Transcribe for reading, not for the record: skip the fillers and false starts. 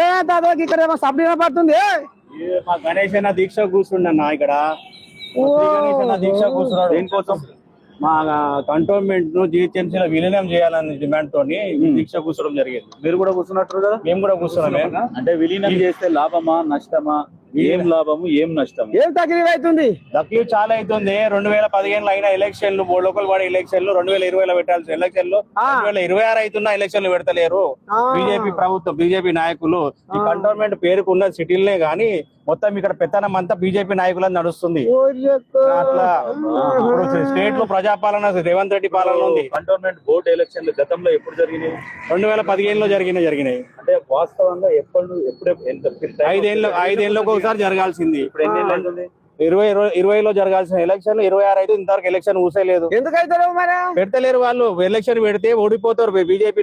ఏ దాదాపు ఇక్కడ ఏమో సబ్ పడుతుంది. మా గణేష్ అన్న దీక్ష కూర్చుండన్న ఇక్కడ. గణేష్ అన్న దీక్ష కూర్చున్నాడు. దేనికోసం? మా కంటోన్మెంట్ ను జిహెచ్ఎంసీ లో విలీనం చేయాలని డిమాండ్ తోని దీక్ష కూర్చోవడం జరిగింది. మీరు కూడా కూర్చున్నట్టు కదా? మేము కూడా కూర్చున్నామే. అంటే విలీనం చేస్తే లాభమా నష్టమా? ఏం లాభము ఏం నష్టం? ఏం తగ్గినవి అవుతుంది? తక్లీఫ్ చాలా అవుతుంది. 2015 అయిన ఎలక్షన్లు లోకల్ బాడీ ఎలక్షన్లు 2020 లో పెట్టాల్సిన ఎలక్షన్లు 2026 అవుతున్న ఎలక్షన్లు పెడతలేరు బీజేపీ ప్రభుత్వం, బీజేపీ నాయకులు. ఈ కంటోన్మెంట్ పేరుకు ఉన్న సిటీలనే గానీ మొత్తం ఇక్కడ పెత్తనం అంతా బీజేపీ నాయకులను నడుస్తుంది. అట్లా ఇప్పుడు స్టేట్ లో ప్రజాపాలన రేవంత్ రెడ్డి పాలన ఉంది. కంటోన్మెంట్ బోర్డు ఎలక్షన్లు గతంలో ఎప్పుడు జరిగినాయి? 2015 లో జరిగినాయి. అంటే వాస్తవంగా ఎప్పుడు 5 ఏళ్ళకు ఒకసారి జరగాల్సింది. ఇప్పుడు ఎన్ని ఏళ్ళు అవుతుంది? 2020లో జరగాల్సిన ఎలక్షన్ 26 అయితే ఇంతవరకు ఎలక్షన్ ఊసేలేదు. ఎందుకైతే మరి పెడతలేరు వాళ్ళు. ఎలక్షన్ పెడితే ఓడిపోతారు బీజేపీ